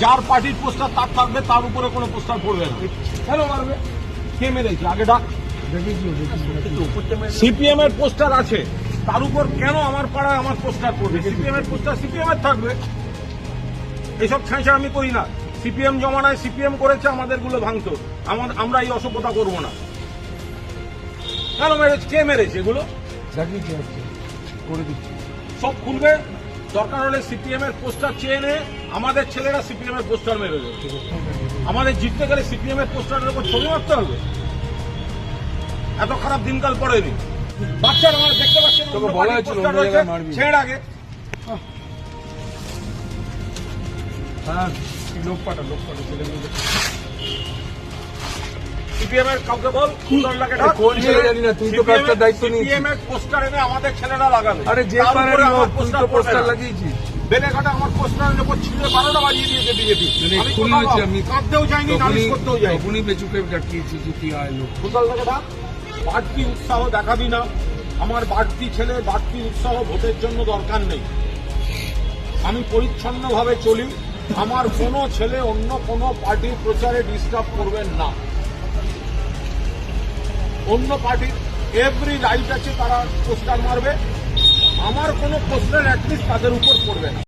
যার পার্টির পোস্টার তার থাকবে, তার উপরে কোনো পোস্টার পড়বে না। কেন মারবে? কে মেরেছে? আগে ডাক। সিপিএম এর পোস্টার আছে, তার উপর কেন আমার পাড়ায় আমার পোস্টার পড়বে? সিপিএম এর পোস্টার সিপিএম এর থাকবে। এইসব ছাঁচা আমি করি না। সিপিএম জমানায় সিপিএম করেছে, আমাদেরগুলো ভাঙতো। আমরা এই অসভ্যতা করবো না। কেন মেরেছে? কে মেরেছে এগুলো? করে দিচ্ছি। সব খুলবে। দরকার হলে সিপিএম এর পোস্টার চেয়ে এনে আমাদের ছেলেরা সিপিএম এর পোস্টার মেরে দেবে। আমাদের জিততে গেলে সিপিএম এর পোস্টারের উপর ছবি মারতে হবে? এত খারাপ দিনকাল পড়েনি। বাচ্চারা আমার দেখতে পাচ্ছেন, তোকে বলা হয়েছিল অন্য জায়গায় মারবি। ছেড়ে আগে। হ্যাঁ, লোক পাঠা ছেলেগুলো। সিপিএম এর কাউকে বল, সুন্দরলাকে ডাক। কোন ছেলে জানি না, তুই তো কাজটার দায়িত্ব নিয়েছিস। সিপিএম এর পোস্টার এনে আমাদের ছেলেরা লাগাবে। আরে যে তার পারে উপরে আমার তুই তো পোস্টার পড়বে না। লাগিয়েছিস। বেলেঘাটা আমার পোস্টারের উপর ছিঁড়ে 12টা বাজিয়ে দিয়েছে বিজেপি। আমি কাঁদতেও যাইনি, নালিশ করতেও যাইনি। তখনই বেচুকে ডাকিয়েছিস যে তুই আয় লোক। সুন্দরলাকে ডাক। বাড়তি উৎসাহ দেখাবি না। আমার বাড়তি ছেলে, বাড়তি উৎসাহ ভোটের জন্য দরকার নেই। আমি পরিচ্ছন্নভাবে চলি। আমার কোনো ছেলে অন্য কোনো পার্টির প্রচারে ডিস্টার্ব করবেন না। অন্য পার্টির এভরি রাইট আছে, তারা পোস্টার মারবে। আমার কোনো পোস্টার অ্যাটলিস্ট তাদের উপর পড়বে না।